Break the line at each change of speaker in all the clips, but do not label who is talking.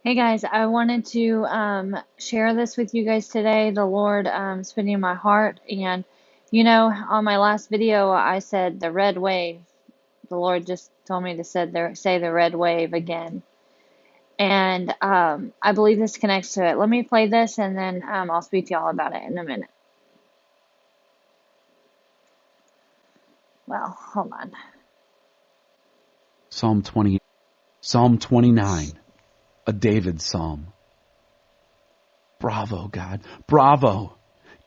Hey guys, I wanted to share this with you guys today. The Lord is putting in my heart, and on my last video, I said the red wave. The Lord just told me to say the red wave again, and I believe this connects to it. Let me play this, and then I'll speak to y'all about it in a minute. Well, hold on.
Psalm 20, Psalm 29, a David psalm. Bravo, God. Bravo.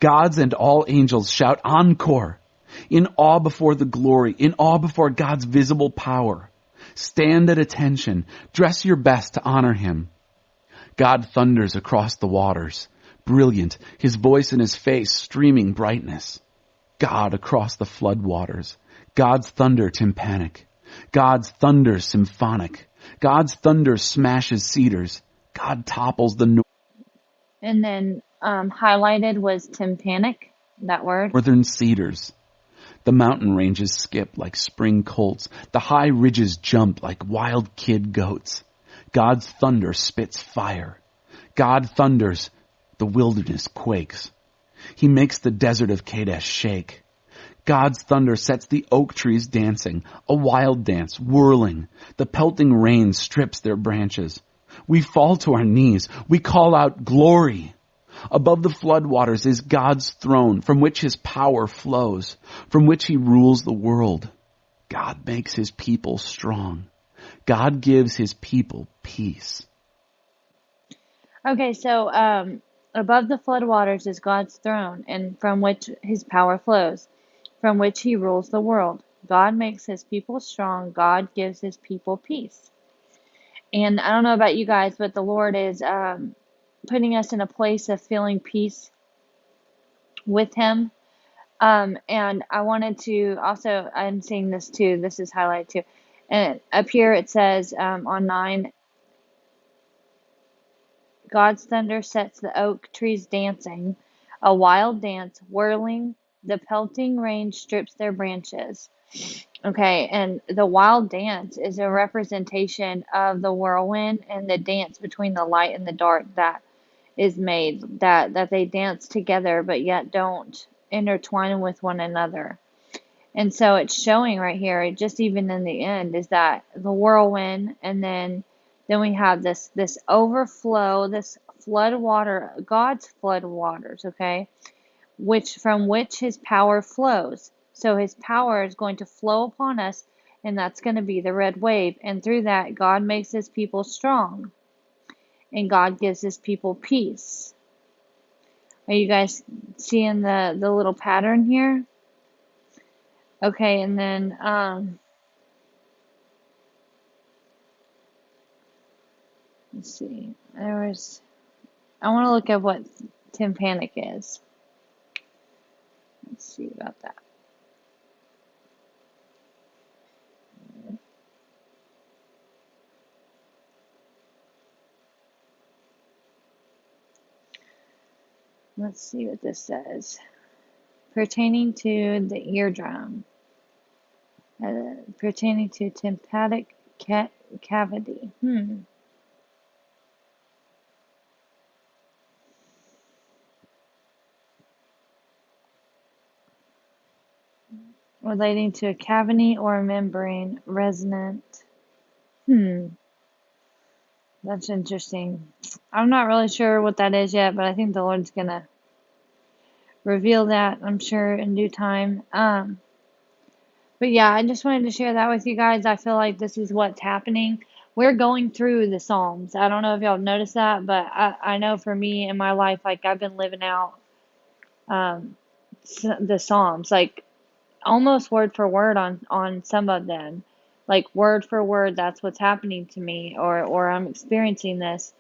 Gods and all angels shout encore. In awe before the glory, in awe before God's visible power. Stand at attention. Dress your best to honor him. God thunders across the waters. Brilliant, his voice and his face streaming brightness. God across the flood waters. God's thunder tympanic. God's thunder symphonic. God's thunder smashes cedars. God topples the
And then highlighted was tympanic, that word.
northern cedars. The mountain ranges skip like spring colts. The high ridges jump like wild kid goats. God's thunder spits fire. God thunders, the wilderness quakes. He makes the desert of Kadesh shake. God's thunder sets the oak trees dancing, a wild dance, whirling. The pelting rain strips their branches. We fall to our knees. We call out, glory. Above the floodwaters is God's throne, from which his power flows, from which he rules the world. God makes his people strong. God gives his people peace.
Okay, so above the floodwaters is God's throne, and from which his power flows, from which he rules the world. God makes his people strong. God gives his people peace. And I don't know about you guys, but the Lord is putting us in a place of feeling peace with him. And I wanted to also, I'm seeing this too, this is highlighted too. And up here it says on 9, God's thunder sets the oak trees dancing, a wild dance, whirling. The pelting rain strips their branches. Okay, and the wild dance is a representation of the whirlwind and the dance between the light and the dark that is made, that they dance together but yet don't intertwine with one another. And so it's showing right here, just even in the end, is that the whirlwind, and then we have this overflow, this flood water, God's flood waters, okay, from which his power flows. So his power is going to flow upon us, and that's going to be the red wave. And through that, God makes his people strong, and God gives his people peace. Are you guys seeing the little pattern here? Okay, and then let's see. I want to look at what tympanic is. Let's see about that. Let's see what this says. Pertaining to the eardrum. Pertaining to tympanic cavity. Relating to a cavity or a membrane resonant. That's interesting. I'm not really sure what that is yet, but I think the Lord's gonna reveal that, I'm sure, in due time. But yeah, I just wanted to share that with you guys. I feel like this is what's happening. We're going through the Psalms. I don't know if y'all have noticed that, but I know for me in my life, like I've been living out um, the Psalms, like almost word for word on some of them, like word for word. That's what's happening to me, or I'm experiencing this,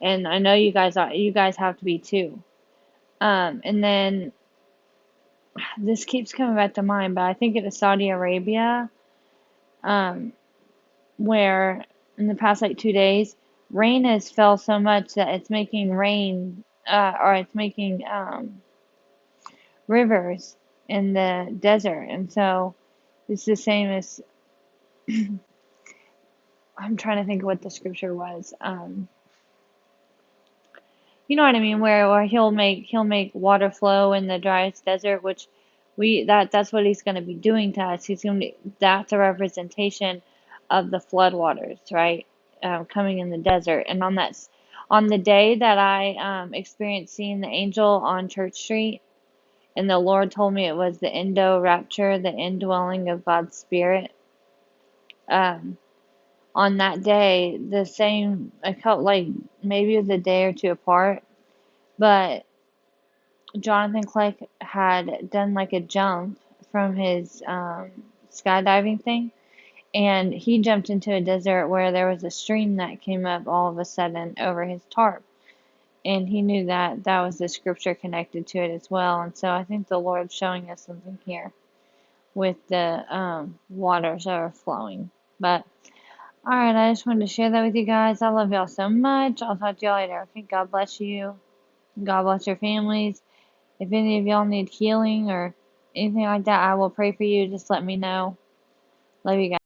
and I know you guys have to be too. And then this keeps coming back to mind, but I think it is Saudi Arabia, um, where in the past like 2 days, rain has fell so much that it's making or it's making rivers in the desert, and so it's the same as I'm trying to think of what the scripture was. you know what I mean, where he'll make water flow in the driest desert, which that's what he's going to be doing to us. That's a representation of the floodwaters, right? Coming in the desert. And on the day that I experienced seeing the angel on Church Street, and the Lord told me it was the Indo rapture, the indwelling of God's Spirit. Um, on that day, the same, I felt like maybe it was a day or two apart, but Jonathan Click had done like a jump from his skydiving thing, and he jumped into a desert where there was a stream that came up all of a sudden over his tarp. And he knew that that was the scripture connected to it as well. And so I think the Lord's showing us something here with the waters overflowing. But all right, I just wanted to share that with you guys. I love y'all so much. I'll talk to y'all later. Okay, God bless you. God bless your families. If any of y'all need healing or anything like that, I will pray for you. Just let me know. Love you guys.